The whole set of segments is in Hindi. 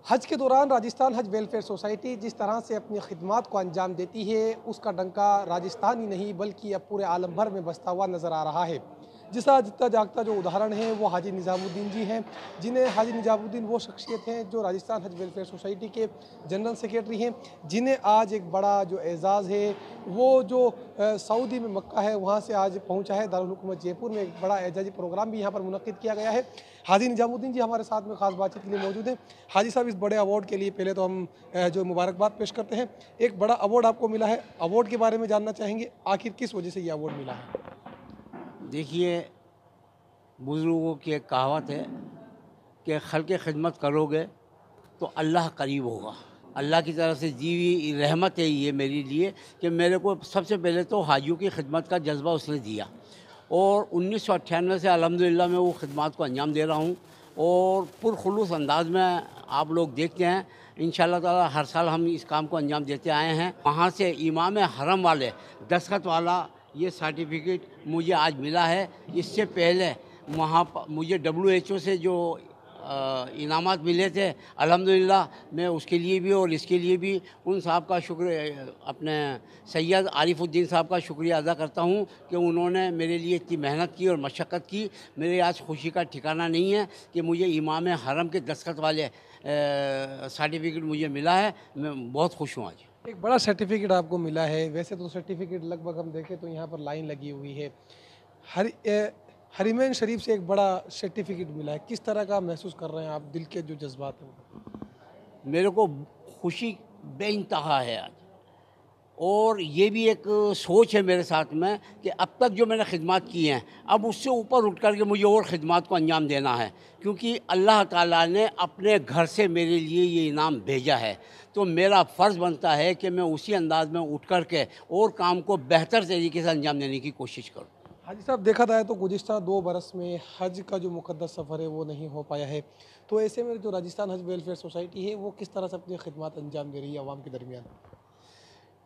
हज के दौरान राजस्थान हज वेलफेयर सोसाइटी जिस तरह से अपनी खिदमात को अंजाम देती है, उसका डंका राजस्थान ही नहीं बल्कि अब पूरे आलम भर में बसता हुआ नज़र आ रहा है। जिसका जितना जागता जो उदाहरण है वो हाजी निज़ामुद्दीन जी हैं, जिन्हें हाजी निज़ामुद्दीन वो शख्सियत हैं जो राजस्थान हज वेलफेयर सोसाइटी के जनरल सेक्रेटरी हैं, जिन्हें आज एक बड़ा जो एज़ाज़ है वो जो सऊदी में मक्का है वहाँ से आज पहुँचा है। दारुल हुकूमत जयपुर में एक बड़ा एजाज़ी प्रोग्राम भी यहाँ पर मुनक्किद किया गया है। हाजी निज़ामुद्दीन जी हमारे साथ में ख़ास बातचीत के लिए मौजूद हैं। हाजी साहब, इस बड़े अवार्ड के लिए पहले तो हम जो मुबारकबाद पेश करते हैं। एक बड़ा अवार्ड आपको मिला है, अवार्ड के बारे में जानना चाहेंगे, आखिर किस वजह से ये अवार्ड मिला है? देखिए, बुज़ुर्गों की एक कहावत है कि खल्क़ खिदमत करोगे तो अल्लाह करीब होगा। अल्लाह की तरफ से दी हुई रहमत है ये मेरे लिए कि मेरे को सबसे पहले तो हाजियों की खिदमत का जज्बा उसने दिया और 1998 से अल्हम्दुलिल्लाह मैं वो खिदमत को अंजाम दे रहा हूँ और पुरखुलूस अंदाज में आप लोग देखते हैं। इंशाअल्लाह ताला हर साल हम इस काम को अंजाम देते आए हैं। वहाँ से इमाम हरम वाले दस्तखत वाला ये सर्टिफिकेट मुझे आज मिला है। इससे पहले वहाँ पर मुझे WHO से जो इनामात मिले थे, अल्हम्दुलिल्लाह मैं उसके लिए भी और इसके लिए भी उन साहब का शुक्र, अपने सैयद आरिफुद्दीन साहब का शुक्रिया अदा करता हूँ कि उन्होंने मेरे लिए इतनी मेहनत की और मशक्क़त की। मेरे आज खुशी का ठिकाना नहीं है कि मुझे इमाम हरम के दस्तखत वाले सर्टिफिकेट मुझे मिला है। मैं बहुत खुश हूँ आज। एक बड़ा सर्टिफिकेट आपको मिला है। वैसे तो सर्टिफिकेट लगभग हम देखें तो यहाँ पर लाइन लगी हुई है। हर हरीमैन शरीफ से एक बड़ा सर्टिफिकेट मिला है, किस तरह का महसूस कर रहे हैं आप? दिल के जो जज्बात हैं मेरे को खुशी बेइंतहा है आज और ये भी एक सोच है मेरे साथ में कि अब तक जो मैंने खिदमत की हैं अब उससे ऊपर उठ कर के मुझे और ख़िदमत को अंजाम देना है, क्योंकि अल्लाह ताला ने अपने घर से मेरे लिए ये इनाम भेजा है। तो मेरा फ़र्ज़ बनता है कि मैं उसी अंदाज में उठ कर के और काम को बेहतर तरीके से अंजाम देने की कोशिश करूँ। हाजी साहब, देखा जाए तो गुज़िश्ता 2 बरस में हज का जो मुक़द्दस सफ़र है वो नहीं हो पाया है। तो ऐसे में जो राजस्थान हज वेलफेयर सोसाइटी है वो किस तरह से अपनी खिदमत अंजाम दे रही है आवाम के दरमियान?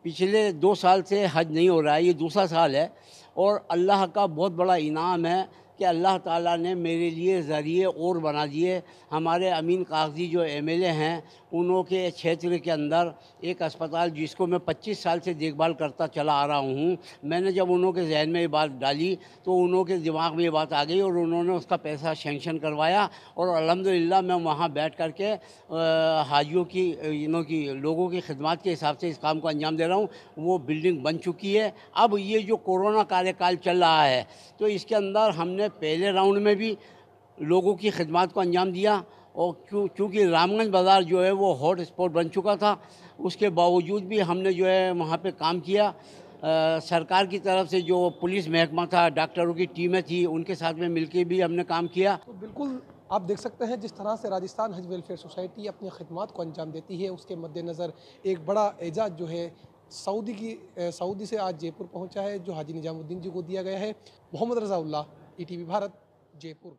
पिछले 2 साल से हज नहीं हो रहा है, ये दूसरा साल है और अल्लाह का बहुत बड़ा इनाम है कि अल्लाह ताला ने मेरे लिए ज़रिए और बना दिए। हमारे अमीन कागज़ी जो MLA हैं, उन्हों के क्षेत्र के अंदर एक अस्पताल जिसको मैं 25 साल से देखभाल करता चला आ रहा हूँ, मैंने जब उन्हों के जहन में ये बात डाली तो उन्हों के दिमाग में ये बात आ गई और उन्होंने उसका पैसा सेंक्शन करवाया और अल्हम्दुलिल्लाह मैं वहाँ बैठ कर के हाजियों की की लोगों की खिदमत के हिसाब से इस काम को अंजाम दे रहा हूँ। वो बिल्डिंग बन चुकी है। अब ये जो कोरोना कार्यकाल चल रहा है तो इसके अंदर हमने पहले राउंड में भी लोगों की खिदमत को अंजाम दिया और क्योंकि रामगंज बाज़ार जो है वो हॉट स्पॉट बन चुका था, उसके बावजूद भी हमने जो है वहाँ पे काम किया। सरकार की तरफ से जो पुलिस महकमा था, डॉक्टरों की टीमें थी, उनके साथ में मिलके भी हमने काम किया। तो बिल्कुल आप देख सकते हैं जिस तरह से राजस्थान हज वेलफेयर सोसाइटी अपनी खिदमत को अंजाम देती है, उसके मद्देनज़र एक बड़ा एजाज़ जो है सऊदी से आज जयपुर पहुंचा है, जो हाजी निज़ामुद्दीन जी को दिया गया है। मोहम्मद रज़ाउल्लाह, ETV भारत, जयपुर।